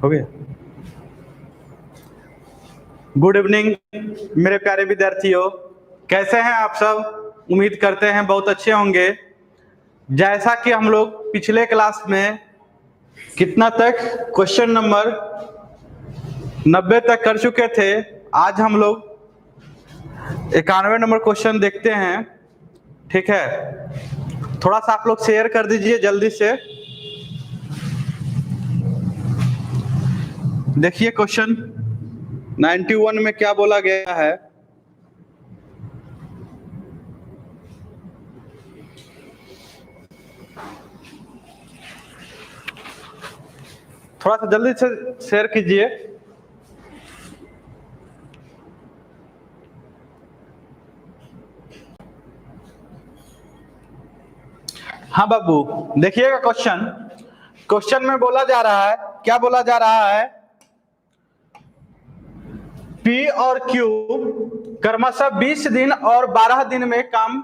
हो गया। Good evening मेरे प्यारे विद्यार्थियों, कैसे हैं आप सब? उम्मीद करते हैं बहुत अच्छे होंगे। जैसा कि हम लोग पिछले क्लास में कितना तक क्वेश्चन नंबर 90 तक कर चुके थे, आज हम लोग 91 नंबर क्वेश्चन देखते हैं। ठीक है, थोड़ा सा आप लोग शेयर कर दीजिए जल्दी से। देखिए क्वेश्चन 91 में क्या बोला गया है। थोड़ा सा जल्दी से शेयर कीजिए। हाँ बाबू, देखिएगा क्वेश्चन में बोला जा रहा है, क्या बोला जा रहा है? P और Q क्रमशः 20 दिन और 12 दिन में काम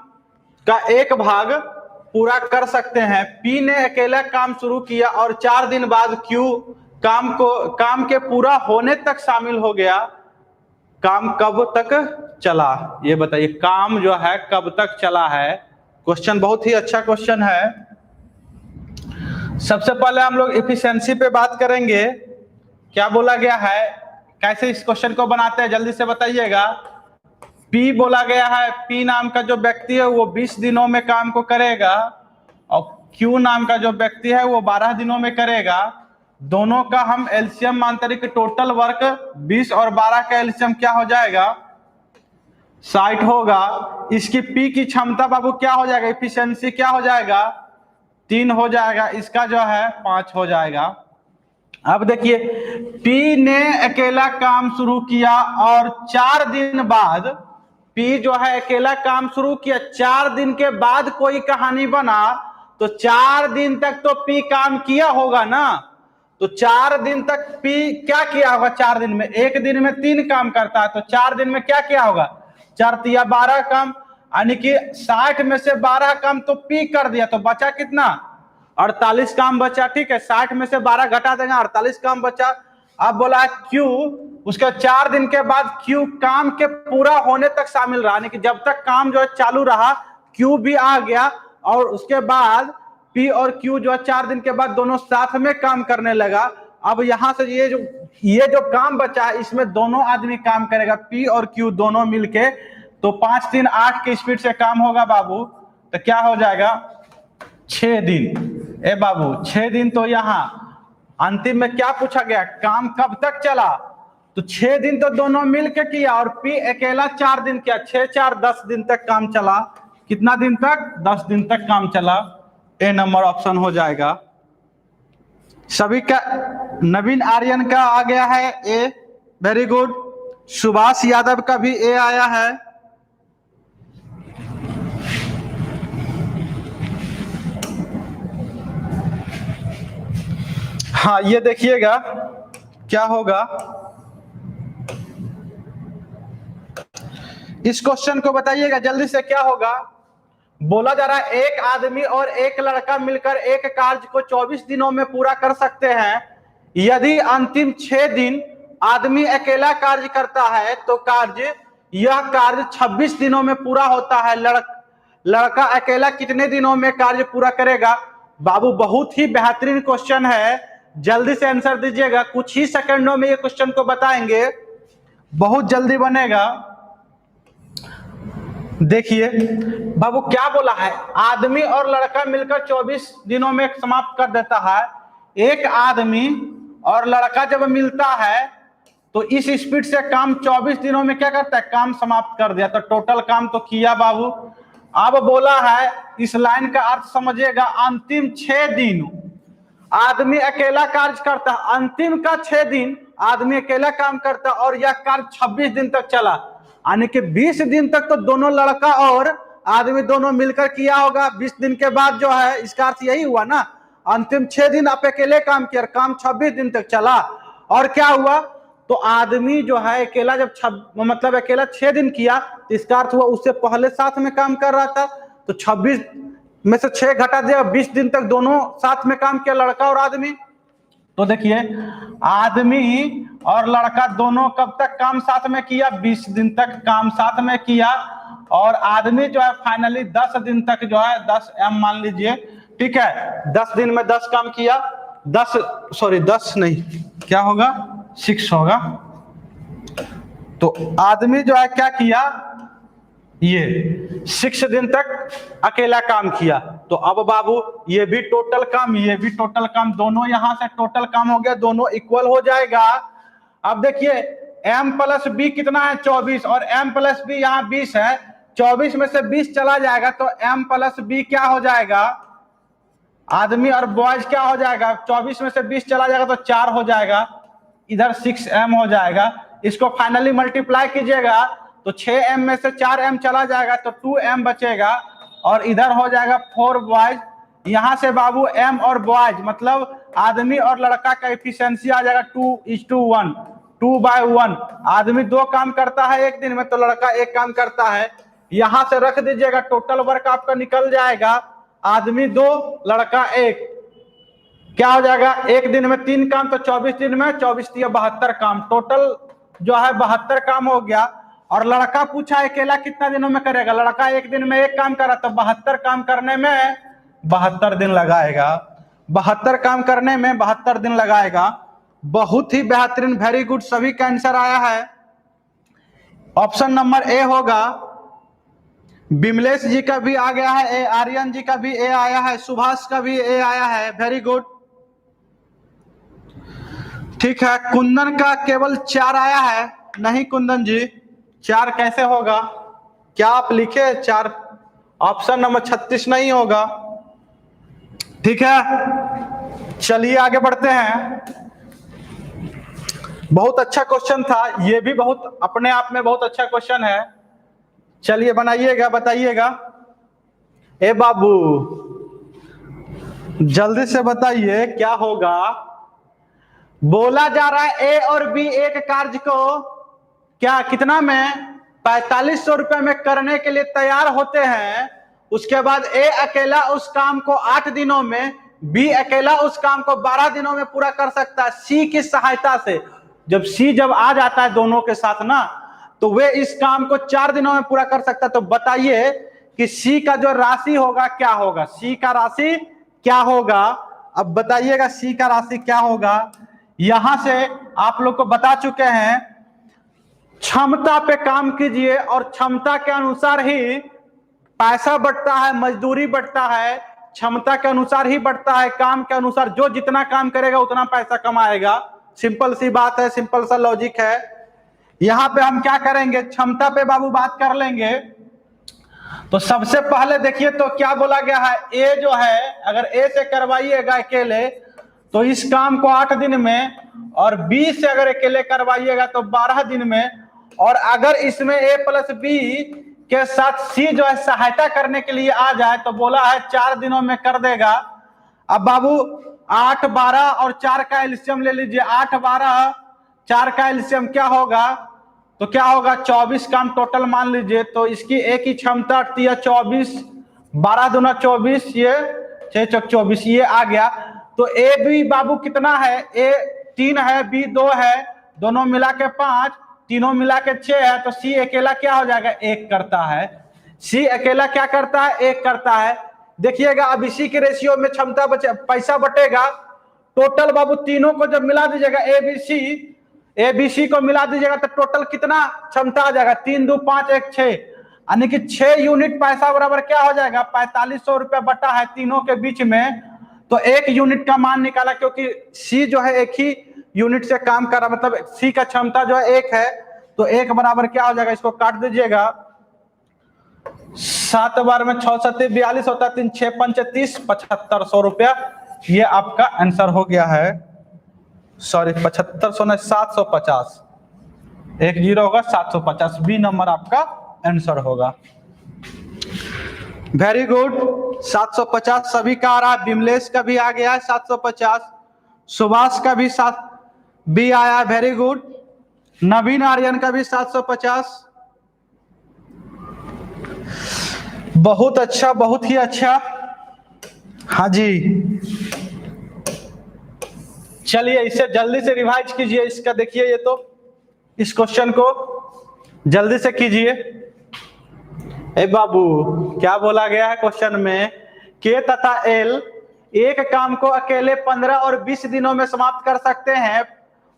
का एक भाग पूरा कर सकते हैं। P ने अकेला काम शुरू किया और 4 दिन बाद Q काम के पूरा होने तक शामिल हो गया। काम कब तक चला, ये बताइए। काम जो है कब तक चला है। क्वेश्चन बहुत ही अच्छा क्वेश्चन है। सबसे पहले हम लोग एफिशिएंसी पे बात करेंगे। क्या बोला गया है, कैसे इस क्वेश्चन को बनाते हैं, जल्दी से बताइएगा। P बोला गया है, P नाम का जो व्यक्ति है वो 20 दिनों में काम को करेगा और Q नाम का जो व्यक्ति है वो 12 दिनों में करेगा। दोनों का हम एलसीएम मानते हैं कि टोटल वर्क 20 और 12 का एलसीएम क्या हो जाएगा, 60 होगा। इसकी P की क्षमता बाबू क्या हो जाएगा, एफिशिएंसी क्या हो जाएगा, 3 हो जाएगा। इसका जो है 5 हो जाएगा। अब देखिए, P ने अकेला काम शुरू किया और 4 दिन बाद P जो है अकेला काम शुरू किया, 4 दिन के बाद कोई कहानी बना तो 4 दिन तक तो P काम किया होगा ना। तो 4 दिन तक P क्या किया होगा? 4 दिन में, एक दिन में 3 काम करता है तो 4 दिन में क्या किया होगा, 4 तिया 12 काम, यानी कि 60 में से 12 काम तो P कर दिया, तो बचा कितना, 48 काम बचा। ठीक है, 60 में से 12 घटा देंगे, 48 काम बचा। अब बोला Q, उसके 4 दिन के बाद Q काम के पूरा होने तक शामिल रहा, यानी कि जब तक काम जो है चालू रहा Q भी आ गया और उसके बाद P और Q जो है 4 दिन के बाद दोनों साथ में काम करने लगा। अब यहां से ये जो काम बचा है इसमें दोनों आदमी काम करेगा, P और Q दोनों मिलके, तो 5 3 8 की स्पीड से काम होगा बाबू। तो क्या हो जाएगा, 6 दिन। ए बाबू 6 दिन। तो यहां अंतिम में क्या पूछा गया, काम कब तक चला, तो 6 दिन तो दोनों मिलके किया और P अकेला 4 दिन किया, 6 4 10 दिन तक काम चला। कितना दिन तक, 10 दिन तक काम चला। ए नंबर ऑप्शन हो जाएगा। सभी का, नवीन आर्यन का आ गया है ए, वेरी गुड। सुभाष यादव का भी ए आया है। हाँ ये देखिएगा क्या होगा। इस क्वेश्चन को बताइएगा जल्दी से, क्या होगा। बोला जा रहा है एक आदमी और एक लड़का मिलकर एक कार्य को 24 दिनों में पूरा कर सकते हैं। यदि अंतिम 6 दिन आदमी अकेला कार्य करता है तो यह कार्य 26 दिनों में पूरा होता है। लड़का अकेला कितने दिनों में कार्य पूरा करेगा? बाबू बहुत ही बेहतरीन क्वेश्चन है, जल्दी से आंसर दीजिएगा। कुछ ही सेकंडों में ये क्वेश्चन को बताएंगे, बहुत जल्दी बनेगा। देखिए बाबू क्या बोला है, आदमी और लड़का मिलकर 24 दिनों में समाप्त कर देता है। एक आदमी और लड़का जब मिलता है तो इस स्पीड से काम 24 दिनों में क्या करता है, काम समाप्त कर दिया। तो टोटल काम तो किया बाबू। अब बोला है, इस लाइन का अर्थ समझिएगा, अंतिम 6 दिन आदमी अकेला कार्य करता है, अंतिम का 6 दिन आदमी अकेला काम करता है और यह कार्य 26 दिन तक चला, यानी कि 20 दिन तक तो दोनों लड़का और आदमी दोनों मिलकर किया होगा। 20 दिन के बाद जो है, इसका अर्थ यही हुआ ना, अंतिम 6 दिन आप अकेले काम किया, काम 26 दिन तक चला। और क्या हुआ, तो आदमी जो है अकेला जब मतलब अकेला 6 दिन किया तो इसका अर्थ हुआ उससे पहले साथ में काम कर रहा था, तो 26 में से 6 घटा दिया, 20 दिन तक दोनों साथ में काम किया, लड़का और आदमी। तो देखिए आदमी और लड़का दोनों कब तक काम साथ में किया, 20 दिन तक काम साथ में किया, और आदमी जो है फाइनली 10 दिन तक जो है 10 M मान लीजिए, ठीक है, 10 दिन में 10 काम किया, 10 नहीं क्या होगा 6 होगा। तो आदमी जो है क्या किया, ये 6 दिन तक अकेला काम किया। तो अब बाबू ये भी टोटल काम, ये भी टोटल काम, दोनों यहां से टोटल काम हो गया, दोनों इक्वल हो जाएगा। अब देखिए M प्लस B कितना है 24, और M प्लस B यहाँ 20 है, 24 में से 20 चला जाएगा तो M प्लस B क्या हो जाएगा, आदमी और बॉयज क्या हो जाएगा, 24 में से 20 चला जाएगा तो 4 हो जाएगा, इधर 6M हो जाएगा। इसको फाइनली मल्टीप्लाई कीजिएगा तो 6M में से 4M चला जाएगा तो 2M बचेगा, और इधर हो जाएगा 4 बॉयज। यहां से बाबू M और बॉयज मतलब आदमी और लड़का का एफिशिएंसी आ जाएगा 2:1, 2/1। आदमी 2 काम करता है एक दिन में तो लड़का 1 काम करता है। यहां से रख दीजिएगा, टोटल वर्क आपका निकल जाएगा, आदमी 2 लड़का 1, क्या हो जाएगा, एक दिन में 3 काम तो 24 दिन में 24 या 72 काम, टोटल जो है 72 काम हो गया। और लड़का पूछा अकेला कितना दिनों में करेगा, लड़का एक दिन में 1 काम करा तो 72 काम करने में 72 दिन लगाएगा, 72 काम करने में 72 दिन लगाएगा। बहुत ही बेहतरीन, वेरी गुड, सभी का आंसर आया है। ऑप्शन नंबर ए होगा। बिमलेश जी का भी आ गया है ए, आर्यन जी का भी ए आया है, सुभाष का भी ए आया है, वेरी गुड, ठीक है। कुंदन का केवल 4 आया है, नहीं कुंदन जी 4 कैसे होगा, क्या आप लिखे 4, ऑप्शन नंबर 36 नहीं होगा, ठीक है। चलिए आगे बढ़ते हैं। बहुत अच्छा क्वेश्चन था, ये भी बहुत अपने आप में बहुत अच्छा क्वेश्चन है। चलिए बनाइएगा, बताइएगा। ए बाबू जल्दी से बताइए क्या होगा। बोला जा रहा है ए और बी एक कार्य को क्या कितना में 4500 रुपए में करने के लिए तैयार होते हैं। उसके बाद ए अकेला उस काम को 8 दिनों में, बी अकेला उस काम को 12 दिनों में पूरा कर सकता है सी की सहायता से। जब सी जब आ जाता है दोनों के साथ ना, तो वे इस काम को 4 दिनों में पूरा कर सकता है। तो बताइए कि सी का जो राशि होगा क्या होगा, सी का राशि क्या होगा। अब बताइएगा सी का राशि क्या होगा। यहां से आप लोग को बता चुके हैं, क्षमता पे काम कीजिए और क्षमता के अनुसार ही पैसा बढ़ता है, मजदूरी बढ़ता है, क्षमता के अनुसार ही बढ़ता है, काम के अनुसार। जो जितना काम करेगा उतना पैसा कमाएगा, सिंपल सी बात है, सिंपल सा लॉजिक है। यहां पे हम क्या करेंगे, क्षमता पे बाबू बात कर लेंगे। तो सबसे पहले देखिए तो क्या बोला गया है, ए जो है अगर ए से करवाइएगा अकेले तो इस काम को 8 दिन में, और बी से अगर अकेले करवाइएगा तो 12 दिन में, और अगर इसमें ए प्लस बी के साथ सी जो है सहायता करने के लिए आ जाए तो बोला है 4 दिनों में कर देगा। अब बाबू 8, 12 और 4 का एलसीएम ले लीजिए, 8, 12, 4 का एलसीएम क्या होगा, तो क्या होगा 24 काम टोटल मान लीजिए। तो इसकी एक ही क्षमता आती है 24, 12 दूना 24, ये 6 चौक 24, ये आ गया। तो ए बी बाबू कितना है, ए 3 है, बी 2 है, दोनों मिला के 5, तीनों मिला के 6 है। तो सी अकेला क्या हो जाएगा, 1 करता है। सी अकेला क्या करता है, 1 करता है। देखिएगा अब इसी के रेशियो में क्षमता बचे, पैसा बटेगा। टोटल बाबू तीनों को जब मिला दीजिएगा, ए बी सी को मिला दीजिएगा तो टोटल कितना क्षमता आ जाएगा, 3, 2, 5, 1, 6, यानी कि 6 यूनिट पैसा बराबर क्या हो जाएगा, 4500 रुपया बटा है तीनों के बीच में। तो 1 यूनिट का मान निकाला, क्योंकि सी जो है 1 ही यूनिट से काम कर रहा, मतलब सी का क्षमता जो है 1 है। तो 1 बराबर क्या हो जाएगा, इसको काट दीजिएगा, 7 बार में 6 7 42 होता है, 3 6 5 30, 7500 रुपया। ये आपका आंसर हो गया है, सॉरी 7500 नहीं 750, 1 0 होगा 750, बी नंबर आपका आंसर होगा। वेरी गुड, 750 सभी का आ रहा है, बिमलेश का भी आ गया है 750, सुभाष का भी 7 बी आया, वेरी गुड। नवीन आर्यन का भी 750, बहुत अच्छा, बहुत ही अच्छा। हाँ जी चलिए इसे जल्दी से रिवाइज कीजिए, इसका देखिए ये तो इस क्वेश्चन को जल्दी से कीजिए। ए बाबू क्या बोला गया है क्वेश्चन में, के तथा एल एक काम को अकेले 15 और 20 दिनों में समाप्त कर सकते हैं।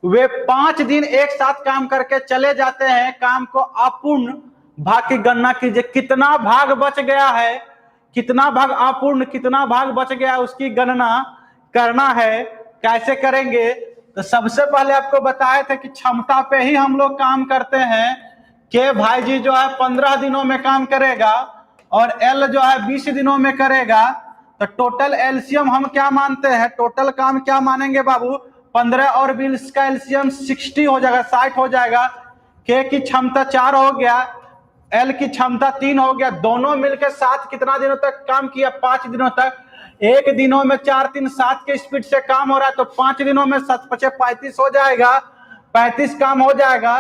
वे 5 दिन एक साथ काम करके चले जाते हैं। काम को अपूर्ण भाग की गणना कीजिए। कितना भाग बच गया है, कितना भाग अपूर्ण, कितना भाग बच गया उसकी गणना करना है। कैसे करेंगे, तो सबसे पहले आपको बताए थे कि क्षमता पे ही हम लोग काम करते हैं। के भाई जी जो है 15 दिनों में काम करेगा और एल जो है 20 दिनों में करेगा। तो टोटल एलसीएम हम क्या मानते हैं, टोटल काम क्या मानेंगे बाबू, 15 और 20 का एलसीएम 60 हो जाएगा, 60 हो जाएगा। के की क्षमता 4 हो गया, एल की क्षमता 3 हो गया। दोनों मिलकर साथ कितना दिनों तक काम किया, 5 दिनों तक। एक दिनों में 4 3 7 के स्पीड से काम हो रहा है, तो 5 दिनों में 7 5 35 हो जाएगा, 35 काम हो जाएगा।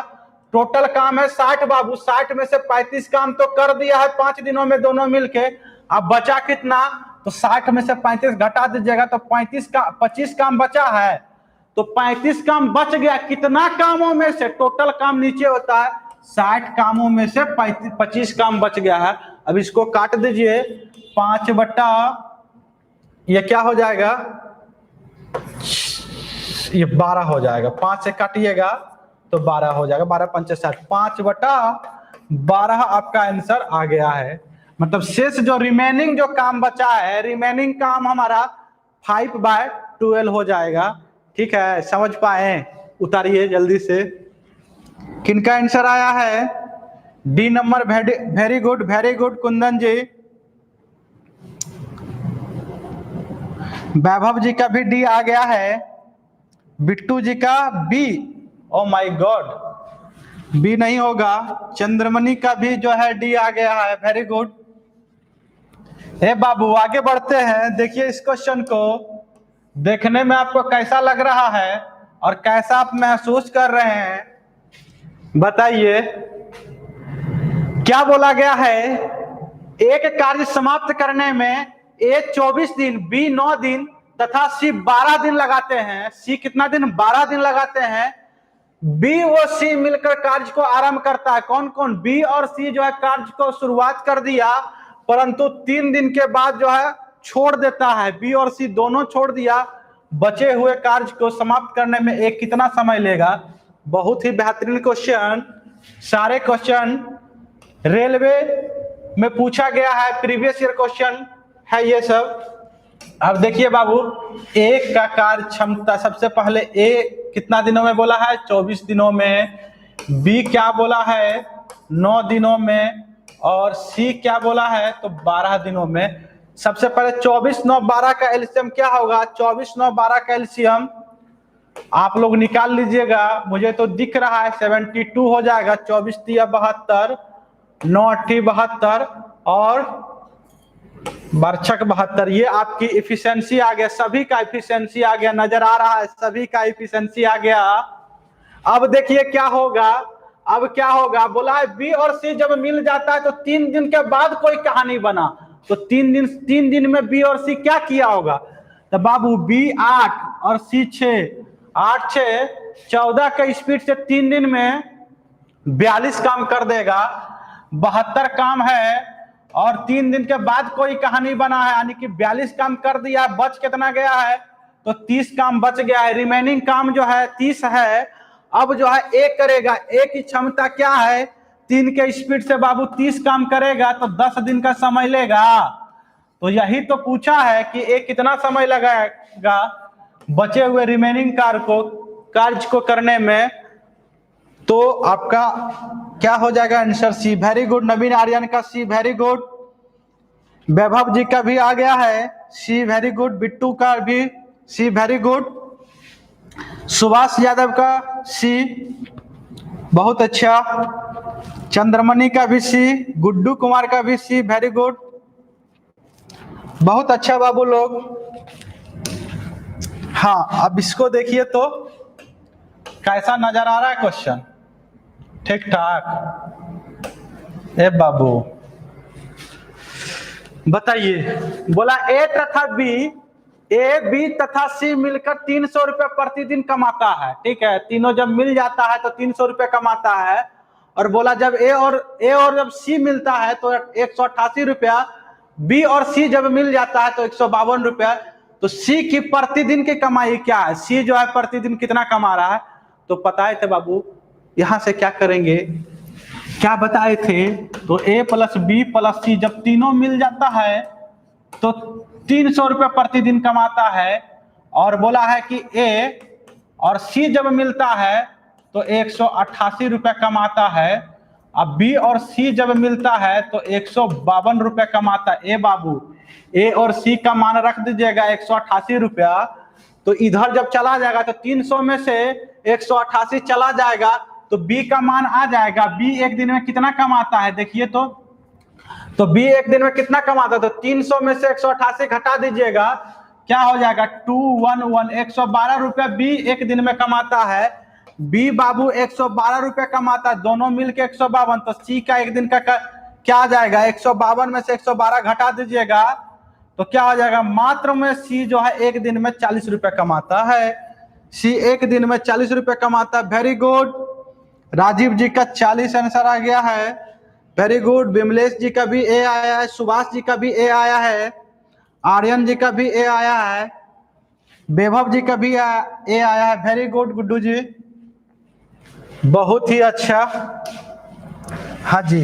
टोटल काम है 60 बाबू, 60 में से 35 काम तो कर दिया है 5 दिनों में दोनों मिलके। अब बचा कितना, तो 60 में से 35 घटा दीजिएगा तो 25 काम बचा है। तो 35 काम बच गया। कितना कामों में से, टोटल काम नीचे होता है, 60 कामों में से 25 काम बच गया है। अब इसको काट दीजिए, 5 बटा ये क्या हो जाएगा, ये 12 हो जाएगा। 5 से काटिएगा तो 12 हो जाएगा, 12 5 60, 5 बटा 12 आपका आंसर आ गया है। मतलब शेष जो रिमेनिंग जो काम बचा है, रिमेनिंग काम हमारा 5/12 हो जाएगा। ठीक है, समझ पाए, उतारिए जल्दी से। किनका आंसर आया है, D number. Very good, very good Kundan ji. Vaibhav ji का भी डी आ गया है, बिट्टू जी का B. Oh my god, B नहीं होगा। चंद्रमणि का भी जो है डी आ गया है, वेरी गुड। हे बाबू आगे बढ़ते हैं। देखिए इस क्वेश्चन को देखने में आपको कैसा लग रहा है और कैसा आप महसूस कर रहे हैं, बताइए। क्या बोला गया है, एक कार्य समाप्त करने में ए 24 दिन, बी 9 दिन तथा सी 12 दिन लगाते हैं। सी कितना दिन, 12 दिन लगाते हैं। बी और सी मिलकर कार्य को आरंभ करता है। कौन कौन, बी और सी जो है कार्य को शुरुआत कर दिया, परंतु 3 दिन के बाद जो है छोड़ देता है। बी और सी दोनों छोड़ दिया। बचे हुए कार्य को समाप्त करने में एक कितना समय लेगा। बहुत ही बेहतरीन क्वेश्चन, सारे क्वेश्चन रेलवे में पूछा गया है, प्रीवियस ईयर क्वेश्चन है ये सब। अब देखिए बाबू, एक का कार्य क्षमता, सबसे पहले ए कितना दिनों में बोला है, 24 दिनों में। बी क्या बोला है, 9 दिनों में। और सी क्या बोला है, तो 12 दिनों में। सबसे पहले 24 9 12 का एलसीएम क्या होगा, 24 9 12 का एलसीएम आप लोग निकाल लीजिएगा। मुझे तो दिख रहा है 72 हो जाएगा। 24 तिया 72, 9 8 72 और 12 72। ये आपकी इफिशिएंसी आ गया, सभी का इफिशिएंसी आ गया, नजर आ रहा है, सभी का इफिशिएंसी आ गया। अब देखिए क्या होगा, अब क्या होगा, बोला है बी और सी जब मिल जाता है तो 3 दिन के बाद कोई कहानी बना। तो 3 दिन में बी और सी क्या किया होगा, तो बाबू बी 8 और सी 6, 8 6 14 के स्पीड से 3 दिन में 42 काम कर देगा। 72 काम है और 3 दिन के बाद कोई कहानी बना है, यानी कि 42 काम कर दिया। बच कितना गया है, तो 30 काम बच गया है। रिमेनिंग काम जो है 30 है। अब जो है एक करेगा, एक की क्षमता क्या है, 3 के स्पीड से बाबू 30 काम करेगा तो 10 दिन का समय लेगा। तो यही तो पूछा है कि एक कितना समय लगाएगा बचे हुए रिमेनिंग कार्य को करने में। तो आपका क्या हो जाएगा आंसर, सी। वेरी गुड नवीन आर्यन का सी, वेरी गुड। वैभव जी का भी आ गया है सी, वेरी गुड। बिट्टू का भी सी, वेरी गुड। सुभाष यादव का सी, बहुत अच्छा। चंद्रमणि का भी सी, गुड्डू कुमार का भी सी, वेरी गुड, बहुत अच्छा बाबू लोग। हाँ अब इसको देखिए तो कैसा नजर आ रहा है क्वेश्चन, ठीक ठाक। ए बाबू बताइए, बोला ए तथा बी ए, बी तथा सी मिलकर 300 रुपये प्रतिदिन कमाता है। ठीक है, तीनों जब मिल जाता है तो 300 रुपये कमाता है। और बोला जब ए और जब सी मिलता है तो 188 रुपया, बी और सी जब मिल जाता है तो 152 रुपया। तो सी की प्रतिदिन की कमाई क्या है, सी जो है प्रतिदिन कितना कमा रहा है, तो पता थे बाबू। यहां से क्या करेंगे, क्या बताए थे, तो ए प्लस बी प्लस सी जब तीनों मिल जाता है तो 300 रुपये प्रतिदिन कमाता है। और बोला है कि ए और सी जब मिलता है तो 188 रुपये कमाता है। अब बी और सी जब मिलता है तो 152 रुपये कमाता है। ए बाबू, ए और सी का मान रख दीजिएगा 188 रुपया। तो इधर जब चला जाएगा तो 300 में से 188 चला जाएगा तो बी का मान आ जाएगा। बी एक दिन में कितना कमाता है देखिए तो बी एक दिन में कितना कमाता है, तो 300 में से 188 घटा दीजिएगा, क्या हो जाएगा 211, 112 रुपया बी एक दिन में कमाता है। बी बाबू 112 रुपया कमाता है, दोनों मिलके 152। तो सी का एक दिन का क्या आ जाएगा, 152 में से 112 घटा दीजिएगा तो क्या हो जाएगा, मात्र में सी जो है एक दिन में 40 रुपया कमाता है। सी एक दिन में 40 रुपया कमाता है। वेरी गुड, राजीव जी का 40 आंसर आ गया है। वेरी गुड, विमलेश जी का भी ए आया है, सुभाष जी का भी ए आया है, आर्यन जी का भी ए आया है, वैभव जी का भी ए आया है। वेरी गुड गुड्डू जी, बहुत ही अच्छा। हाँ जी,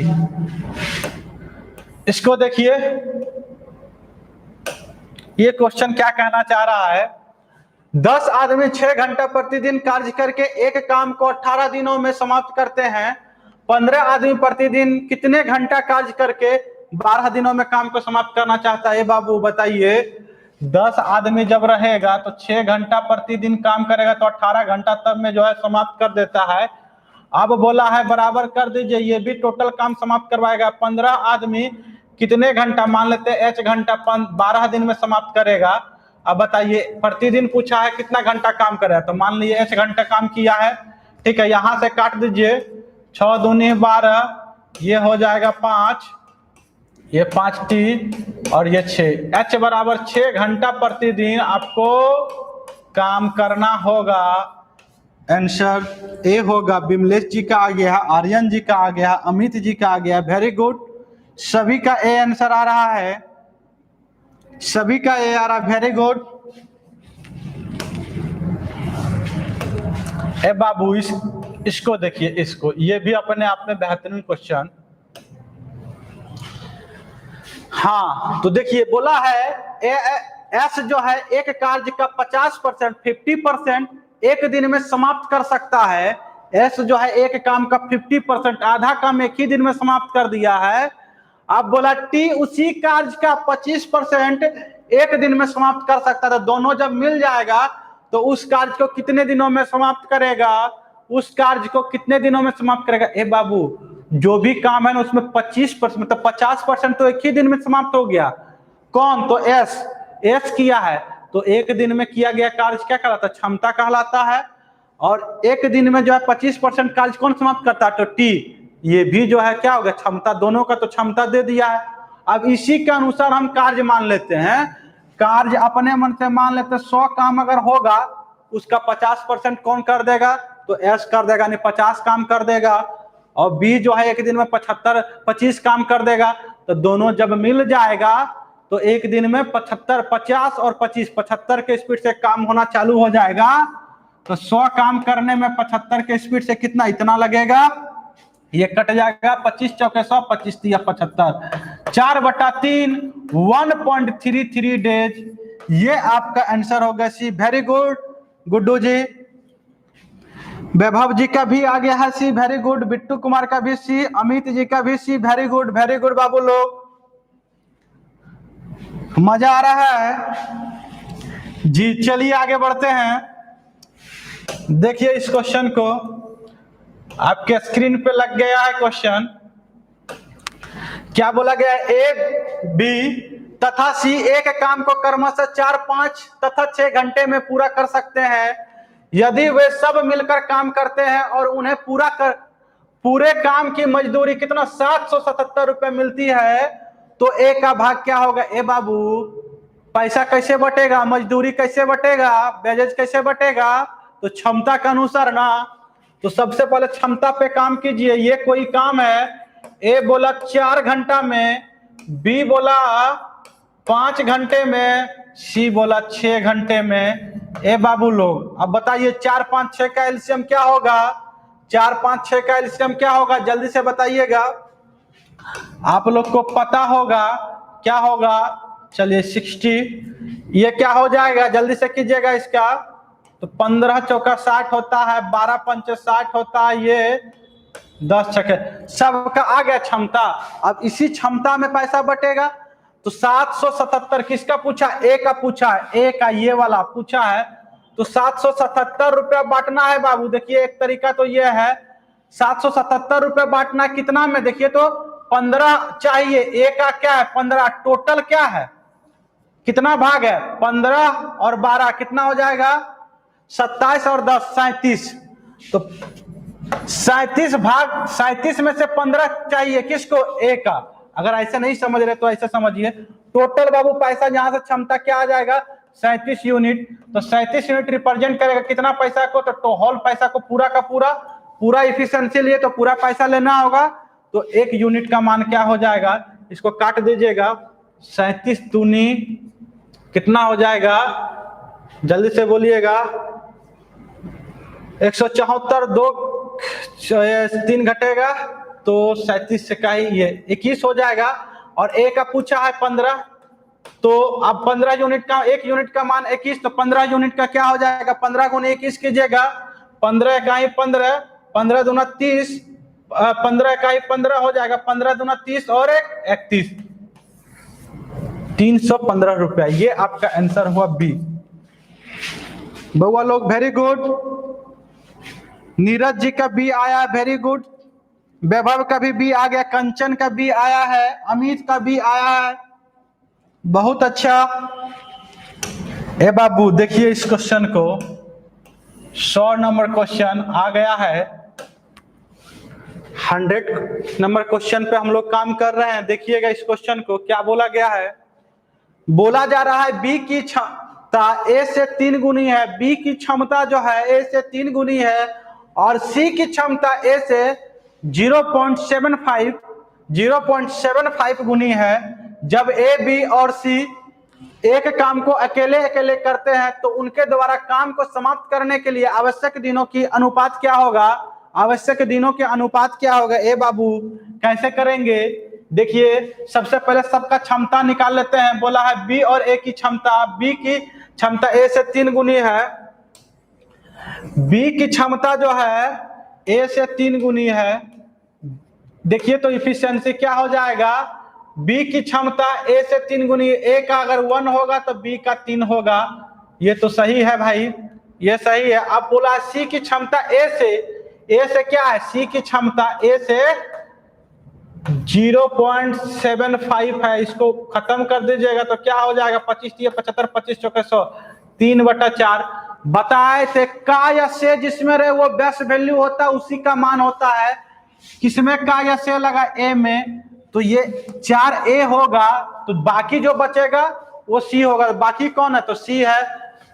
इसको देखिए, ये क्वेश्चन क्या कहना चाह रहा है, 10 आदमी 6 घंटा प्रतिदिन कार्य करके एक काम को 18 दिनों में समाप्त करते हैं। 15 आदमी प्रतिदिन कितने घंटा कार्य करके 12 दिनों में काम को समाप्त करना चाहता है बाबू, बताइए। 10 आदमी जब रहेगा तो 6 घंटा प्रतिदिन काम करेगा तो 18 घंटा तब में जो है समाप्त कर देता है। अब बोला है बराबर कर दीजिए, ये भी टोटल काम समाप्त करवाएगा। 15 आदमी कितने घंटा, मान लेते हैं h घंटा 12 दिन में समाप्त करेगा। अब बताइए, प्रतिदिन पूछा है कितना घंटा काम करेगा, तो मान लीजिए h घंटा काम किया है। ठीक है, यहां से काट दीजिए, 6 दूनी 12, ये हो जाएगा 5, ये 5 टी और ये 6। h बराबर 6 घंटा प्रतिदिन आपको काम करना होगा। आंसर ए होगा। विमलेश जी का आ गया, आर्यन जी का आ गया, अमित जी का आ गया। वेरी गुड, सभी का ए आंसर आ रहा है, सभी का ए आ रहा। Very good. ए बाबू, इसको देखिए, इसको, ये भी अपने आप में बेहतरीन क्वेश्चन। हाँ, तो देखिए बोला है एस जो है एक कार्य का 50%, 50% एक दिन में समाप्त कर सकता है। एस जो है एक काम का 50%, आधा काम एक ही दिन में समाप्त कर दिया है। अब बोला टी उसी कार्य का 25% एक दिन में समाप्त कर सकता है। तो दोनों जब मिल जाएगा तो उस कार्य को कितने दिनों में समाप्त करेगा, उस कार्य को कितने दिनों में समाप्त करेगा। ए बाबू, जो भी काम है ना उसमें 25%, मतलब 50% तो एक ही दिन में समाप्त हो गया। कौन, तो एस किया है, तो एक दिन में किया गया कार्य क्या कहलाता है, क्षमता कहलाता है। और एक दिन में जो है 25% कार्य कौन समाप्त करता है, तो टी, ये भी जो है क्या होगा, क्षमता। दोनों का तो क्षमता दे दिया है। अब इसी के अनुसार हम कार्य मान लेते हैं। कार्य अपने मन से मान लेते हैं 100 काम अगर होगा उसका 50% कौन कर देगा, तो एस कर देगा, यानी 50 काम कर देगा। और बी जो है एक दिन में 25 काम कर देगा। तो दोनों जब मिल जाएगा तो एक दिन में 75, 50 और 25, 75 के स्पीड से काम होना चालू हो जाएगा। तो 100 काम करने में 75 के स्पीड से कितना, इतना लगेगा, ये कट जाएगा, 25 चौके 100, 25 तिया 75, 4/3, 1.33 डेज। ये आपका आंसर होगा सी। वेरी गुड गुड्डू जी। वैभव जी का भी आ गया है सी, वेरी गुड। बिट्टू कुमार का भी सी, अमित जी का भी सी, वेरी गुड, वेरी गुड बाबू लोग, मजा आ रहा है जी। चलिए आगे बढ़ते हैं। देखिए इस क्वेश्चन को, आपके स्क्रीन पे लग गया है क्वेश्चन। क्या बोला गया है, ए, बी तथा सी एक काम को क्रमशः 4, 5 तथा 6 घंटे में पूरा कर सकते हैं। यदि वे सब मिलकर काम करते हैं और उन्हें पूरे काम की मजदूरी कितना 777 रुपए मिलती है, तो ए का भाग क्या होगा। ए बाबू, पैसा कैसे बटेगा, मजदूरी कैसे बटेगा, वेजेज कैसे बटेगा, तो क्षमता के अनुसार ना। तो सबसे पहले क्षमता पे काम कीजिए। ये कोई काम है, ए बोला 4 घंटा में, बी बोला 5 घंटे में, सी बोला 6 घंटे में। ए बाबू लोग अब बताइए 4 5 6 का एलसीएम क्या होगा, 4 5 6 का एलसीएम क्या होगा, जल्दी से बताइएगा। आप लोग को पता होगा क्या होगा, चलिए 60। ये क्या हो जाएगा, जल्दी से कीजिएगा इसका। तो 15 चौका 60 होता है, 12 पंचे 60 होता है, ये 10 छक्के सबका आ गया क्षमता। अब इसी क्षमता में पैसा बटेगा। तो 777 किसका पूछा, ए का पूछा है, ए का ये वाला पूछा है। तो 777 रुपया बांटना है बाबू। देखिए एक तरीका तो ये है, 777 रुपया बांटना कितना में, देखिए तो 15 चाहिए, ए का क्या है 15, टोटल क्या है, कितना भाग है 15 और 12 कितना हो जाएगा 27 और 10 37। तो 37 भाग 37 में से 15 चाहिए किसको, ए का। अगर ऐसे नहीं समझ रहे तो ऐसे समझिए, टोटल बाबू पैसा जहां से क्षमता क्या आ जाएगा 37 यूनिट। तो 37 यूनिट रिप्रेजेंट करेगा कितना पैसा को, तो होल पैसा को पूरा का पूरा इफिशिएंसी लिए तो पूरा पैसा लेना होगा। तो 1 यूनिट का मान क्या हो जाएगा, इसको काट दीजिएगा, 37 दूनी कितना हो जाएगा, जल्दी से बोलिएगा, 174, 2 3 घटेगा तो 37 से का ही ये 21 हो जाएगा। और ए का पूछा है 15, तो अब 15 यूनिट का 1 यूनिट का मान 21, तो 15 यूनिट का क्या हो जाएगा, 15 गुना 21 कीजिएगा, 15 का ही 15, 15 दूना 30, 15 का ही 15 हो जाएगा, 15 दूना 30 और 1 31, 315 रुपया। ये आपका आंसर हुआ बी। बउआ लोग वेरी गुड, नीरज जी का बी आया, वेरी गुड। वैभव का भी बी आ गया, कंचन का बी आया है, अमित का बी आया है, बहुत अच्छा। ए बाबू देखिए इस क्वेश्चन को, 100 नंबर क्वेश्चन आ गया है। 100 नंबर क्वेश्चन पे हम लोग काम कर रहे हैं। देखिएगा इस क्वेश्चन को क्या बोला गया है, बोला जा रहा है बी की क्षमता ए से 3 गुनी है, बी की क्षमता जो है ए से 3 गुनी है, और सी की क्षमता ए से 0.75 गुनी है। जब ए बी और सी एक काम को अकेले अकेले करते हैं तो उनके द्वारा काम को समाप्त करने के लिए आवश्यक दिनों की अनुपात क्या होगा, आवश्यक दिनों के अनुपात क्या होगा। ए बाबू कैसे करेंगे, देखिए सबसे पहले सबका क्षमता निकाल लेते हैं। बोला है बी और ए की क्षमता, बी की क्षमता ए से 3 गुनी है, बी की क्षमता जो है ए से 3 गुनी है। देखिए तो इफिशिएंसी क्या हो जाएगा, बी की क्षमता ए से 3 गुनी, ए का अगर 1 होगा तो बी का 3 होगा। ये तो सही है भाई, ये सही है। अब बोला सी की क्षमता ए से क्या है, सी की क्षमता ए से 0.75 है, इसको खत्म कर दीजिएगा तो क्या हो जाएगा 25 75 25 चौके 100, 3/4। बताए थे का या से जिसमें रहे वो बेस्ट वैल्यू होता है उसी का मान होता है। किसमें का या से लगा, ए में, तो ये 4A होगा, तो बाकी जो बचेगा वो सी होगा। बाकी कौन है, तो सी है।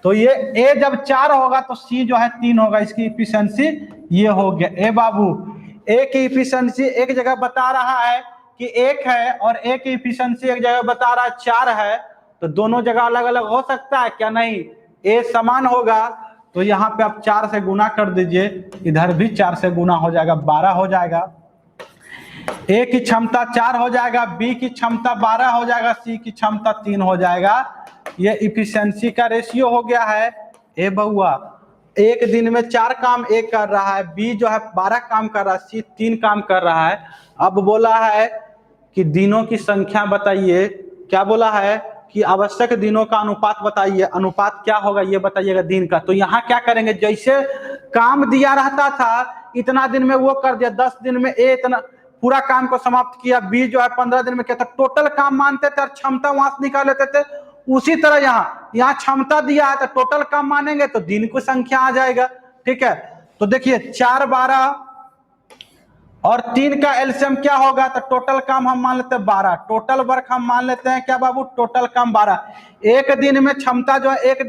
तो ये ए जब 4 होगा तो सी जो है 3 होगा, इसकी इफिशिएंसी ये हो गया। ए बाबू ए की इफिशिएंसी एक जगह बता रहा है कि 1 है और ए की इफिशिएंसी एक जगह बता रहा है 4 है, तो दोनों जगह अलग अलग हो सकता है क्या, नहीं, ए समान होगा। तो यहाँ पे आप 4 से गुना कर दीजिए, इधर भी 4 से गुना हो जाएगा, 12 हो जाएगा। ए की क्षमता 4 हो जाएगा, बी की क्षमता 12 हो जाएगा, सी की क्षमता 3 हो जाएगा। ये इफिशिएंसी का रेशियो हो गया है। ए बउआ एक दिन में 4 काम ए कर रहा है, बी जो है 12 काम कर रहा है, सी 3 काम कर रहा है। अब बोला है कि दिनों की संख्या बताइए, क्या बोला है कि आवश्यक दिनों का अनुपात बताइए। अनुपात क्या होगा ये बताइएगा दिन का। तो यहाँ क्या करेंगे, जैसे काम दिया रहता था इतना दिन में वो कर दिया, 10 दिन में ए इतना पूरा काम को समाप्त किया, बी जो है 15 दिन में किया था, टोटल काम मानते थे और क्षमता वहां से निकाल लेते थे। उसी तरह यहाँ क्षमता दिया है तो टोटल काम मानेंगे तो दिन की संख्या आ जाएगा। ठीक है, तो देखिए 4 12 और 3 का एलसीएम क्या होगा, तो टोटल काम हम मान लेते हैं 12, टोटल वर्क हम मान लेते हैं क्या बाबू, टोटल काम 12। एक दिन में क्षमता जो है एक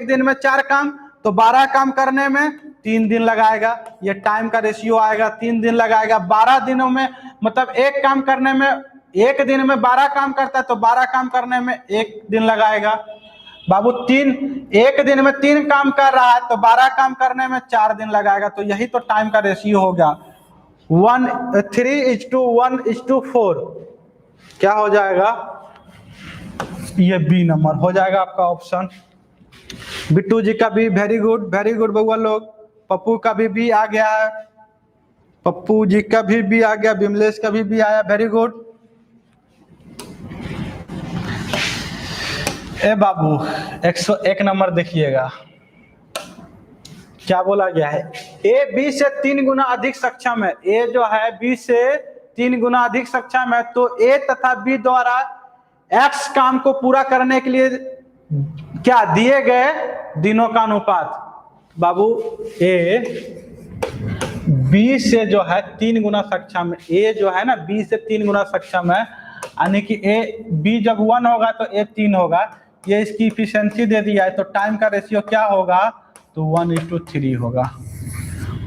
दिन में 4 काम, तो 12 काम करने में 3 दिन लगाएगा, ये टाइम का रेशियो आएगा, 3 दिन लगाएगा। 12 दिनों में मतलब एक काम करने में, एक दिन में 12 काम करता है तो 12 काम करने में 1 दिन लगाएगा बाबू। एक दिन में 3 काम कर रहा है तो 12 काम करने में 4 दिन लगाएगा। तो यही तो टाइम का रेशियो हो गया 3:1:4। क्या हो जाएगा, ये बी नंबर हो जाएगा आपका ऑप्शन। बिट्टू जी का भी वेरी गुड बउआ लोग। पप्पू का भी बी आ गया है, पप्पू जी का भी बी आ गया, विमलेश का भी आया, वेरी गुड। ए बाबू 101 नंबर देखिएगा क्या बोला गया है, ए बी से 3 गुना अधिक सक्षम है। ए जो है बी से 3 गुना अधिक सक्षम है, तो ए तथा बी द्वारा एक्स काम को पूरा करने के लिए क्या दिए गए दिनों का अनुपात। बाबू ए बी से जो है 3 गुना सक्षम है, ए जो है ना बी से 3 गुना सक्षम है, यानी कि ए बी जब 1 होगा तो ए 3 होगा। ये इसकी इफिशिएंसी दे दिया है, तो टाइम का रेशियो क्या होगा, तो 1:3 होगा,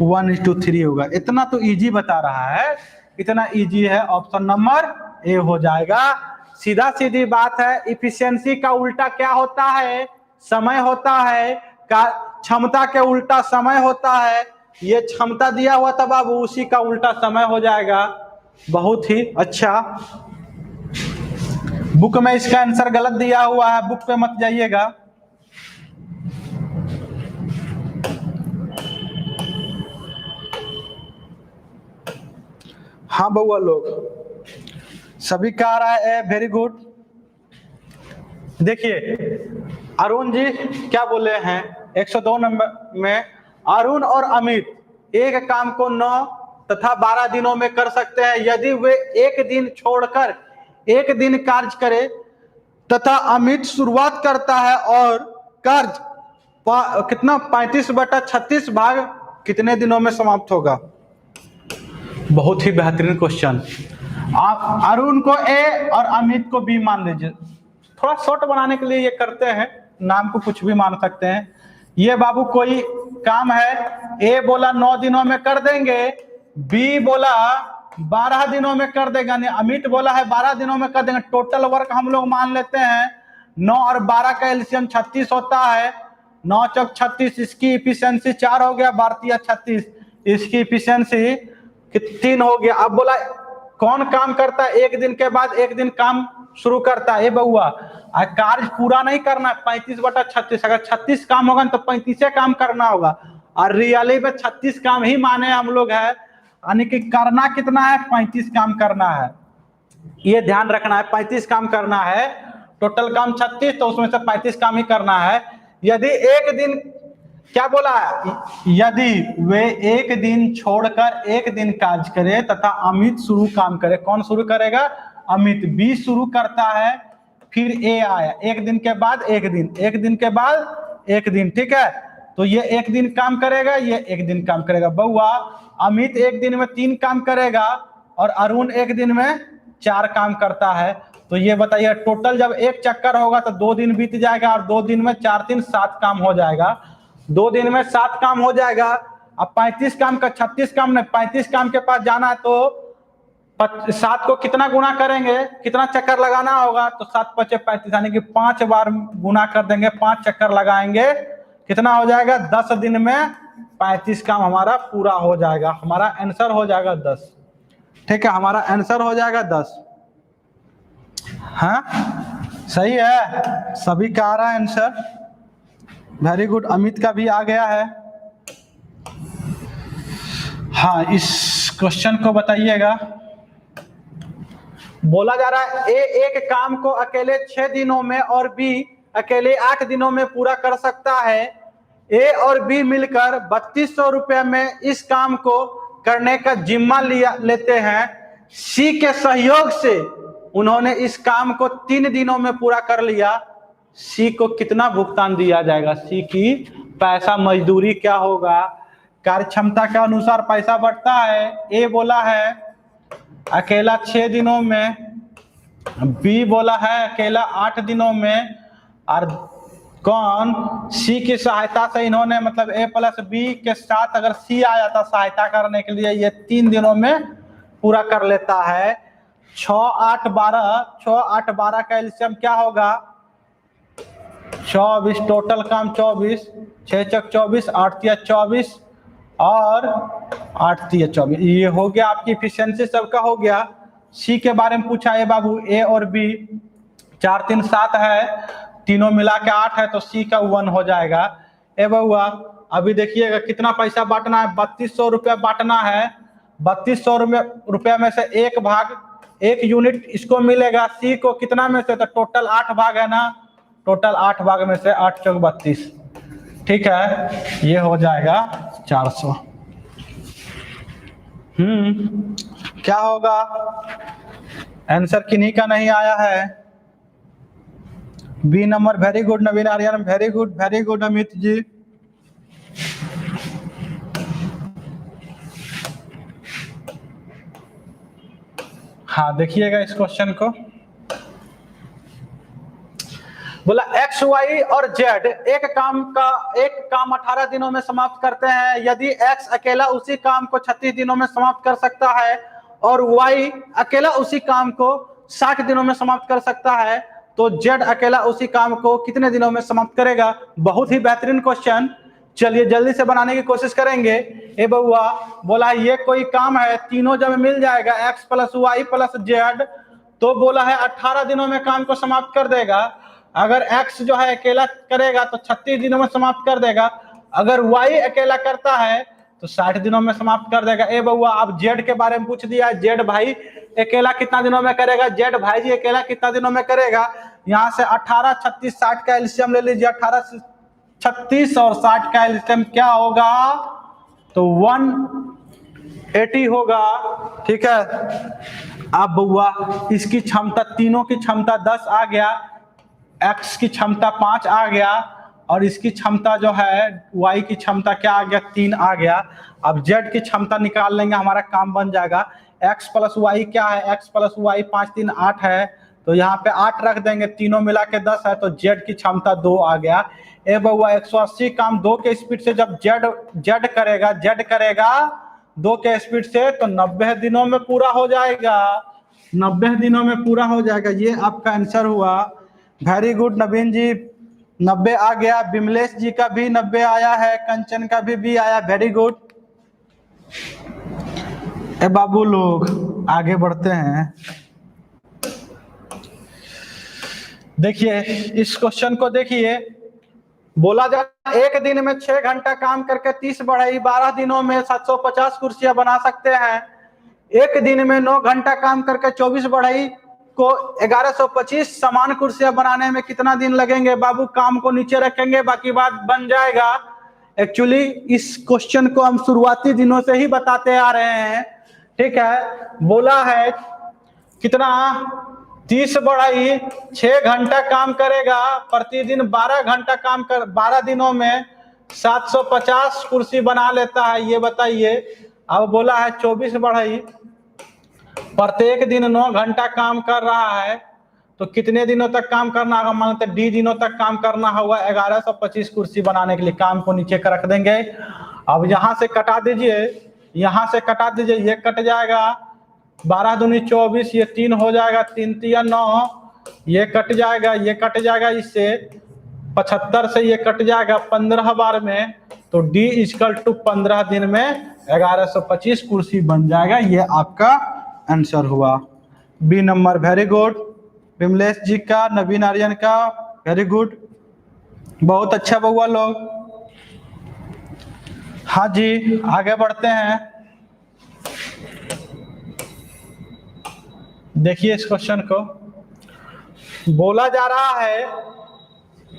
1:3 होगा। इतना तो इजी बता रहा है, इतना इजी है, ऑप्शन नंबर ए हो जाएगा। सीधा सीधी बात है, इफिशिएंसी का उल्टा क्या होता है, समय होता है, का क्षमता के उल्टा समय होता है। ये क्षमता दिया हुआ था बाबू, उसी का उल्टा समय हो जाएगा। बहुत ही अच्छा। बुक में इसका आंसर गलत दिया हुआ है, बुक पे मत जाइएगा। हाँ बउआ लोग सभी का आ रहा है, वेरी गुड। देखिए अरुण जी क्या बोले हैं 102 नंबर में, अरुण और अमित एक काम को 9 तथा 12 दिनों में कर सकते हैं यदि वे एक दिन छोड़कर एक दिन कार्य करे तथा अमित शुरुआत करता है और कार्य कितना 35/36 भाग कितने दिनों में समाप्त होगा। बहुत ही बेहतरीन क्वेश्चन। आप अरुण को ए और अमित को बी मान लीजिए, थोड़ा शॉर्ट बनाने के लिए ये करते हैं, नाम को कुछ भी मान सकते हैं। ये बाबू कोई काम है, ए बोला 9 दिनों में कर देंगे, बी बोला 12 दिनों में कर देगा, नहीं अमित बोला है 12 दिनों में कर देंगे। टोटल वर्क हम लोग मान लेते हैं 9 और 12 का एलसीएम 36 होता है, 9 चौक 36, इसकी इफिशिएंसी 4 हो गया, भारतीय 36, इसकी इफिशिएंसी 3 हो गया। अब बोला कौन काम करता है एक दिन के बाद एक दिन काम शुरू करता है, ए बउआ कार्य पूरा नहीं करना 35/36, अगर 36 काम होगा तो 35 काम करना होगा, और रियली में 36 काम ही माने हम लोग है, यानी कि करना कितना है 35 काम करना है, ये ध्यान रखना है 35 काम करना है। टोटल काम 36 तो उसमें से 35 काम ही करना है। यदि एक दिन क्या बोला है, यदि वे एक दिन छोड़कर एक दिन कार्य करे तथा अमित शुरू काम करे, कौन शुरू करेगा, अमित। बी शुरू करता है, फिर ए आया, एक दिन के बाद एक दिन, एक दिन के बाद एक दिन, ठीक है। तो ये एक दिन काम करेगा, ये एक दिन काम करेगा। बउआ अमित एक दिन में 3 काम करेगा और अरुण एक दिन में 4 काम करता है। तो ये बताइए टोटल जब एक चक्कर होगा तो 2 दिन बीत जाएगा, और 2 दिन में 4 3 7 काम हो जाएगा, 2 दिन में 7 काम हो जाएगा। अब 35 काम का 36 काम नहीं, 35 काम के पास जाना है तो 7 को कितना गुना करेंगे, कितना चक्कर लगाना होगा, तो 7 × 5 = 35, यानी कि 5 बार गुना कर देंगे, 5 चक्कर लगाएंगे, कितना हो जाएगा 10 दिन में 35 काम हमारा पूरा हो जाएगा। हमारा आंसर हो जाएगा 10, ठीक है, हमारा आंसर हो जाएगा 10। हाँ सही है, सभी का आ रहा है आंसर, वेरी गुड। अमित का भी आ गया है। हाँ इस क्वेश्चन को बताइएगा। बोला जा रहा है ए एक काम को अकेले 6 दिनों में और बी अकेले 8 दिनों में पूरा कर सकता है। ए और बी मिलकर 3200 रुपये में इस काम को करने का जिम्मा लेते हैं। सी के सहयोग से उन्होंने इस काम को 3 दिनों में पूरा कर लिया। सी को कितना भुगतान दिया जाएगा, सी की पैसा मजदूरी क्या होगा, कार्य क्षमता के अनुसार पैसा बढ़ता है। ए बोला है अकेला 6 दिनों में, बी बोला है अकेला 8 दिनों में, और कौन सी की सहायता से इन्होंने मतलब ए प्लस बी के साथ अगर सी आ जाता सहायता करने के लिए, ये 3 दिनों में पूरा कर लेता है। 6 8 12 का एलसीएम क्या होगा 24, टोटल काम 24, 6 चक 24, 8 तिया 24 और 8 तिया 24। ये हो गया आपकी इफिशियंसी सबका हो गया। सी के बारे में पूछा है बाबू, ए और बी 4 3 7 है, तीनों मिला के 8 है, तो सी का 1 हो जाएगा। ए बउआ अभी देखिएगा कितना पैसा बांटना है, 3200 रुपया बांटना है। 3200 रुपया में से एक भाग 1 यूनिट इसको मिलेगा, सी को कितना में से, तो टोटल 8 भाग है ना, टोटल 8 भाग में से 8 चौक 32, ठीक है, ये हो जाएगा 400। क्या होगा आंसर किन्हीं का नहीं आया है। बी नंबर, वेरी गुड नवीन आर्यन, वेरी गुड अमित जी। हाँ देखिएगा इस क्वेश्चन को, बोला एक्स वाई और जेड एक काम 18 दिनों में समाप्त करते हैं। यदि एक्स अकेला उसी काम को 36 दिनों में समाप्त कर सकता है और वाई अकेला उसी काम को 60 दिनों में समाप्त कर सकता है, तो जेड अकेला उसी काम को कितने दिनों में समाप्त करेगा। बहुत ही बेहतरीन क्वेश्चन, चलिए जल्दी से बनाने की कोशिश करेंगे। ए बउआ बोला ये कोई काम है, तीनों जब मिल जाएगा X plus Y plus Z, तो बोला है 18 दिनों में काम को समाप्त कर देगा। अगर x जो है अकेला करेगा तो 36 दिनों में समाप्त कर देगा, अगर y अकेला करता है तो 60 दिनों में समाप्त कर देगा। ए बउआ आप z के बारे में पूछ दिया, z भाई अकेला कितना दिनों में करेगा, z भाई जी अकेला कितना दिनों में करेगा। यहाँ से 18 36 60 का एलसीएम ले लीजिए, 18 36 और 60 का एलसीएम क्या होगा, तो 180 होगा, ठीक है। अब बउआ इसकी क्षमता, तीनों की क्षमता 10 आ गया, x की क्षमता 5 आ गया, और इसकी क्षमता जो है y की क्षमता क्या आ गया, 3 आ गया। अब z की क्षमता निकाल लेंगे, हमारा काम बन जाएगा। x प्लस वाई क्या है, x प्लस वाई 5 3 8 है, तो यहाँ पे 8 रख देंगे, तीनों मिला के 10 है, तो z की क्षमता 2 आ गया। ए बउआ 180 काम 2 के स्पीड से जब z करेगा 2 के स्पीड से, तो 90 दिनों में पूरा हो जाएगा, 90 दिनों में पूरा हो जाएगा। ये आपका आंसर हुआ। वेरी गुड नवीन जी, 90 आ गया। बिमलेश जी का भी 90 आया है, कंचन का भी आया, वेरी गुड। ए बाबू लोग आगे बढ़ते हैं, देखिए इस क्वेश्चन को देखिए। बोला जा एक दिन में 6 घंटा काम करके 30 बढ़ई 12 दिनों में 750 कुर्सियां बना सकते हैं। एक दिन में 9 घंटा काम करके 24 बढ़ई को 1125 समान कुर्सियां बनाने में कितना दिन लगेंगे। बाबू काम को नीचे रखेंगे, बाकी बात बन जाएगा। एक्चुअली इस क्वेश्चन को हम शुरुआती दिनों से ही बताते आ रहे हैं, ठीक है। बोला है कितना 30 बढ़ई 6 घंटा काम करेगा, प्रतिदिन 12 घंटा काम कर 12 दिनों में 750 कुर्सी बना लेता है, ये बताइए। अब बोला है 24 बढ़ई प्रत्येक दिन 9 घंटा काम कर रहा है, तो कितने दिनों तक काम करना होगा, मानते डी दिनों तक काम करना होगा 1125 कुर्सी बनाने के लिए। काम को नीचे कर रख देंगे। अब यहाँ से कटा दीजिए, यहाँ से कटा दीजिए, ये कट जाएगा 12 दूनी 24, ये 3 हो जाएगा, 3 तिया 9, ये कट जाएगा, ये कट जाएगा, इससे 75 से ये कट जाएगा 15 बार में, तो डी इक्वल टू 15 दिन में 1125 कुर्सी बन जाएगा। ये आपका आंसर हुआ। B number, very good. Vimlesh ji का, नवीन आर्यन का, वेरी गुड, बहुत अच्छा बउआ लोग। हाँ जी आगे बढ़ते हैं, देखिए इस क्वेश्चन को। बोला जा रहा है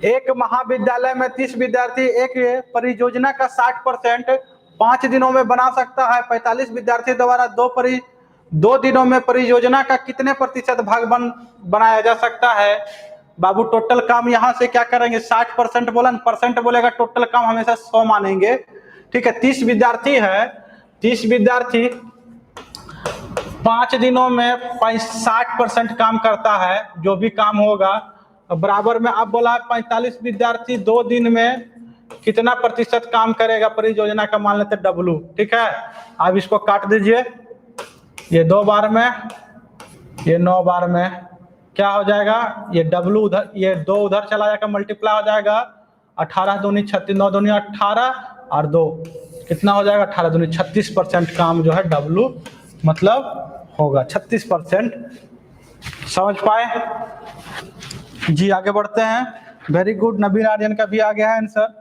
एक महाविद्यालय में 30 विद्यार्थी एक परियोजना का 60% 5 दिनों में बना सकता है। 45 विद्यार्थी द्वारा 2 दिनों में परियोजना का कितने प्रतिशत भाग बनाया जा सकता है। बाबू टोटल काम यहाँ से क्या करेंगे, 60% बोला, परसेंट बोलेगा, टोटल काम हमेशा 100 मानेंगे। ठीक है, 30 विद्यार्थी है, 30 विद्यार्थी 5 दिनों में 60% काम करता है, जो भी काम होगा बराबर में। अब बोला 45 विद्यार्थी 2 दिन में कितना प्रतिशत काम करेगा परियोजना का, मान लेते W, ठीक है। अब इसको काट दीजिए, ये 2 बार में, ये 9 बार में, क्या हो जाएगा, ये W उधर, ये 2 उधर चला जाएगा, मल्टीप्लाई हो जाएगा, 18 दूनी 36, 9 दूनी 18 और 2 कितना हो जाएगा, 18 दूनी 36% काम जो है W मतलब होगा 36%। समझ पाए जी? आगे बढ़ते हैं। वेरी गुड, नबीन आर्यन का भी आ गया है आंसर।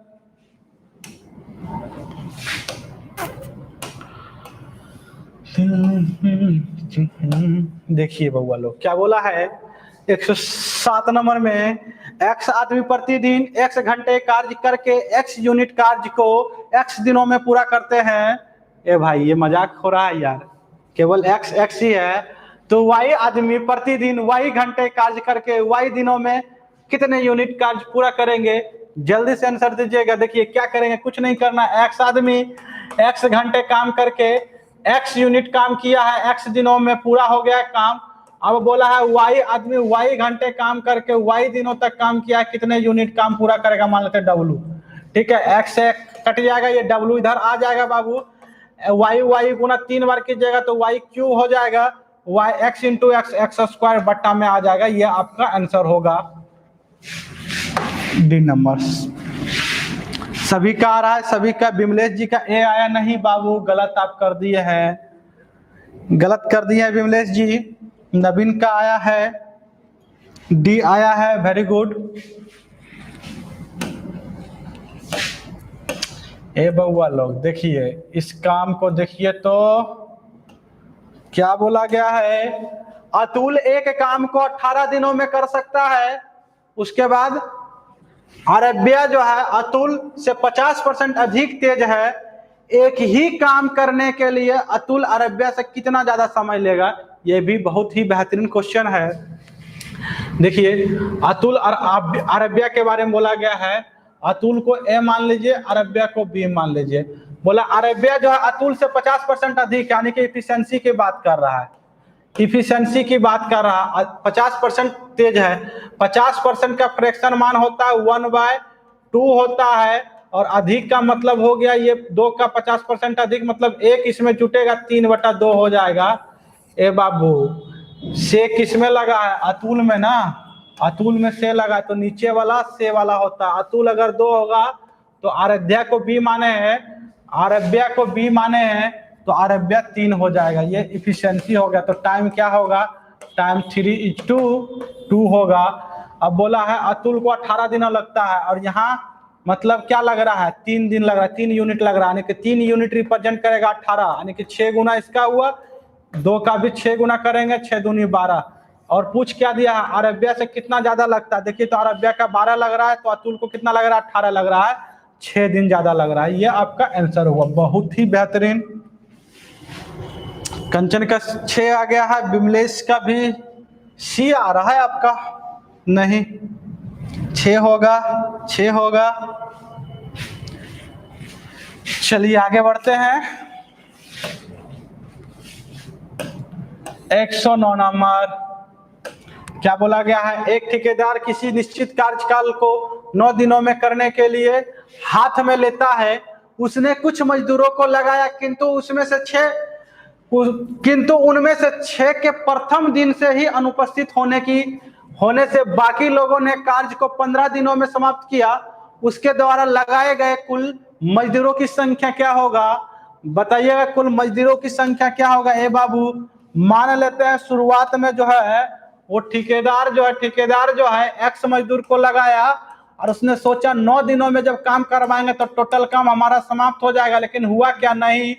देखिए बउआ लोग क्या बोला है, 107 नंबर में, x आदमी प्रतिदिन x घंटे कार्य करके x यूनिट कार्य को x दिनों में पूरा करते हैं। ए भाई ये मजाक हो रहा है यार, केवल x ही है, तो y आदमी प्रतिदिन y घंटे कार्य करके y दिनों में कितने यूनिट कार्य पूरा करेंगे? जल्दी से आंसर दीजिएगा। देखिए क्या करेंगे, कुछ नहीं करना, x आदमी x घंटे काम करके x यूनिट काम किया है, x दिनों में पूरा हो गया काम। अब बोला है y आदमी y घंटे काम करके y दिनों तक काम किया है, कितने यूनिट काम पूरा करेगा, मान लेते W, ठीक है। x से कट जाएगा, ये W इधर आ जाएगा बाबू, y गुना 3 बार कीजिएगा तो y क्यू हो जाएगा, y x into x square बट्टा में आ जाएगा। ये आपका आंसर होगा डी नंबर। सभी का आ रहा है, सभी का। विमलेश जी का ए आया नहीं बाबू, गलत आप कर दिए हैं, गलत कर दिए हैं विमलेश जी। नवीन का आया है, डी आया है, वेरी गुड। ए बउआ लोग देखिए इस काम को देखिए तो क्या बोला गया है, अतुल एक काम को 18 दिनों में कर सकता है। उसके बाद अरबिया जो है अतुल से 50% अधिक तेज है, एक ही काम करने के लिए अतुल अरबिया से कितना ज्यादा समय लेगा? ये भी बहुत ही बेहतरीन क्वेश्चन है। देखिए अतुल और अरबिया के बारे में बोला गया है, अतुल को ए मान लीजिए, अरबिया को बी मान लीजिए। बोला अरबिया जो है अतुल से 50% अधिक, यानी कि इफिशिएंसी की बात कर रहा है, इफिशिएंसी की बात कर रहा है, 50% तेज है। 50% का फ्रैक्शन मान होता है 1/2 होता है, और अधिक का मतलब हो गया ये 2 का 50% अधिक, मतलब 1 इसमें जुटेगा 3/2 हो जाएगा। ए बाबू से किसमें लगा है? अतुल में ना, अतुल में से लगा तो नीचे वाला से वाला होता है। अतुल अगर 2 होगा तो आराध्या को बी माने हैं, अरबिया को बी माने हैं तो अरबिया 3 हो जाएगा। ये इफिशिएंसी हो गया। तो टाइम क्या होगा? टाइम 3:2 होगा। अब बोला है अतुल को 18 दिन लगता है, और यहाँ मतलब क्या लग रहा है? 3 दिन लग रहा है, 3 यूनिट लग रहा है, यानी कि 3 यूनिट रिप्रेजेंट करेगा 18, यानी कि 6 गुना इसका हुआ, 2 का भी 6 गुना करेंगे, 6 दूनी 12। और पूछ क्या दिया है? अरबिया से कितना ज्यादा लगता है? देखिए तो अरबिया का 12 लग रहा है, तो अतुल को कितना लग रहा है? 18 लग रहा है, 6 दिन ज्यादा लग रहा है। ये आपका आंसर हुआ, बहुत ही बेहतरीन। कंचन का 6 आ गया है, विमलेश का भी सी आ रहा है, आपका नहीं, 6 होगा, 6 होगा। चलिए आगे बढ़ते हैं। 109 नंबर क्या बोला गया है? एक ठेकेदार किसी निश्चित कार्यकाल को 9 दिनों में करने के लिए हाथ में लेता है। उसने कुछ मजदूरों को लगाया, किंतु उनमें से 6 के प्रथम दिन से ही अनुपस्थित होने से बाकी लोगों ने कार्य को 15 दिनों में समाप्त किया। उसके द्वारा लगाए गए कुल मजदूरों की संख्या क्या होगा? बताइएगा, कुल मजदूरों की संख्या क्या होगा? ए बाबू मान लेते हैं शुरुआत में जो है वो ठेकेदार जो है एक्स मजदूर को लगाया, और उसने सोचा 9 दिनों में जब काम करवाएंगे तो टोटल काम हमारा समाप्त हो जाएगा। लेकिन हुआ क्या? नहीं,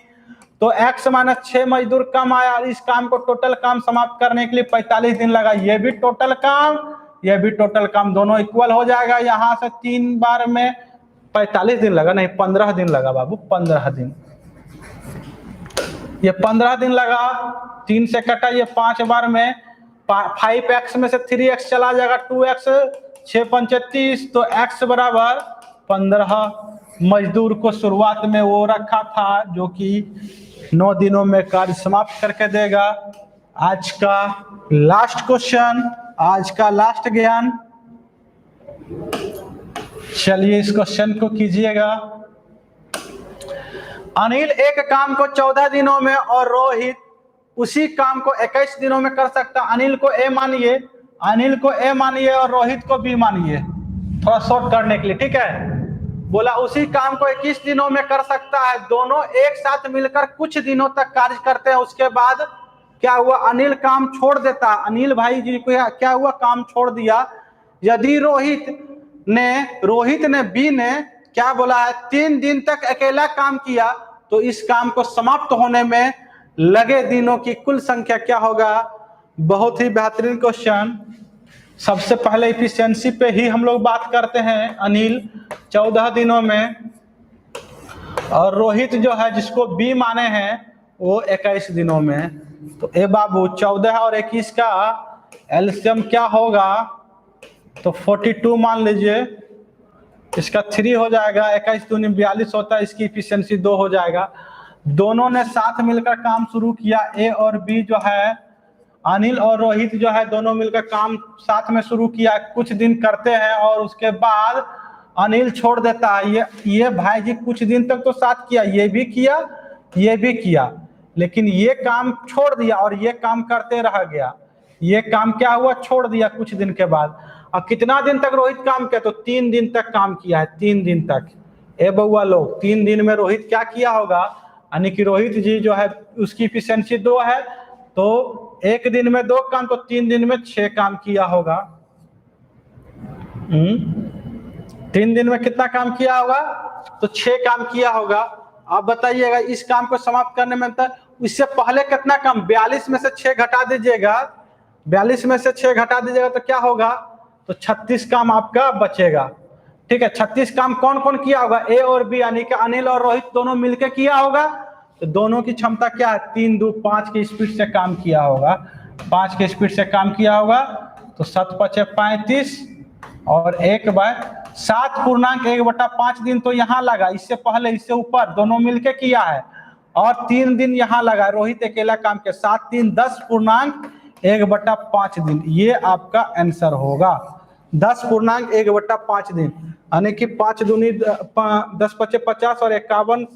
तो x - 6 मजदूर कम आया, और इस काम को टोटल काम समाप्त करने के लिए 45 दिन लगा। ये भी टोटल काम, ये भी टोटल काम, दोनों इक्वल हो जाएगा। यहाँ से 3 बार में 45 दिन लगा, नहीं 15 दिन लगा बाबू, 15 दिन। ये 15 दिन लगा, 3 से कटा, ये 5 बार में 5x में से 3x चला जाएगा, 2x, 6 × 5 = 30, तो x बराबर 15। मजदूर को शुरुआत में वो रखा था जो कि 9 दिनों में कार्य समाप्त करके देगा। आज का लास्ट क्वेश्चन, आज का लास्ट ज्ञान। चलिए इस क्वेश्चन को कीजिएगा। अनिल एक काम को 14 दिनों में और रोहित उसी काम को 21 दिनों में कर सकता। अनिल को ए मानिए, अनिल को ए मानिए और रोहित को बी मानिए, थोड़ा शॉर्ट करने के लिए, ठीक है। बोला उसी काम को 21 दिनों में कर सकता है। दोनों एक साथ मिलकर कुछ दिनों तक कार्य करते हैं, उसके बाद क्या हुआ, अनिल काम छोड़ देता। अनिल भाई जी को क्या हुआ, काम छोड़ दिया। यदि रोहित ने बी ने क्या बोला है, 3 दिन तक अकेला काम किया, तो इस काम को समाप्त होने में लगे दिनों की कुल संख्या क्या होगा। बहुत ही बेहतरीन क्वेश्चन। सबसे पहले इफिशियंसी पे ही हम लोग बात करते हैं। अनिल 14 दिनों में और रोहित जो है जिसको बी माने हैं वो 21 दिनों में। तो ए बाबू 14 और 21 का एलसीएम क्या होगा, तो 42 मान लीजिए, इसका 3 हो जाएगा, 21 दूनी 42 होता है, इसकी इफिशियंसी 2 हो जाएगा। दोनों ने साथ मिलकर काम शुरू किया। ए और बी जो है, अनिल और रोहित जो है दोनों मिलकर काम साथ में शुरू किया, कुछ दिन करते हैं और उसके बाद अनिल छोड़ देता है। ये भाई जी कुछ दिन तक तो साथ किया, ये भी किया, ये भी किया, लेकिन ये काम छोड़ दिया और ये काम करते रह गया। ये काम क्या हुआ, छोड़ दिया कुछ दिन के बाद। और कितना दिन तक रोहित काम किया, तो 3 दिन तक काम किया है, 3 दिन तक। ए बउआ लोग, 3 दिन में रोहित क्या किया होगा, यानी कि रोहित जी जो है उसकी इफिशियंसी 2 है, तो 1 दिन में 2 काम, तो 3 दिन में 6 काम किया होगा। 3 दिन में कितना काम किया होगा, तो 6 काम किया होगा। आप बताइएगा इस काम को समाप्त करने में इससे पहले कितना काम, 42 में से 6 घटा दीजिएगा, 42 में से 6 घटा दीजिएगा तो क्या होगा, तो 36 काम आपका बचेगा। ठीक है, 36 काम कौन कौन किया होगा, ए और बी, यानी कि अनिल और रोहित दोनों मिलकर किया होगा। तो दोनों की क्षमता क्या है, 3 2 5 की स्पीड से काम किया होगा, 5 की स्पीड से काम किया होगा। तो 7 5 35 और 1/7.1/5 दिन तो यहाँ लगा, इससे पहले इससे ऊपर दोनों मिलके किया है, और 3 दिन यहाँ लगा, रोहित अकेला काम के। 7 3 10.1/5 दिन, ये आपका आंसर होगा। 10.1/5 दिन, यानी कि 5 दूनी 10 5 50 और 51/5,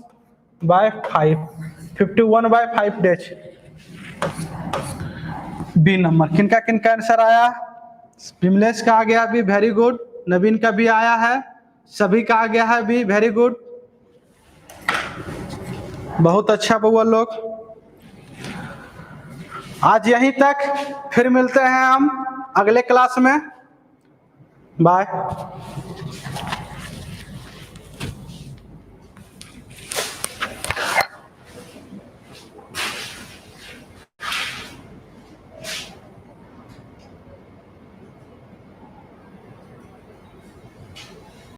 51/5 डेज। बी नंबर किनका किनका आंसर आया, विमलेश का आ गया भी, वेरी गुड। नवीन का भी आया है, सभी का आ गया है भी, वेरी गुड, बहुत अच्छा बउआ लोग। आज यहीं तक, फिर मिलते हैं हम अगले क्लास में, बाय।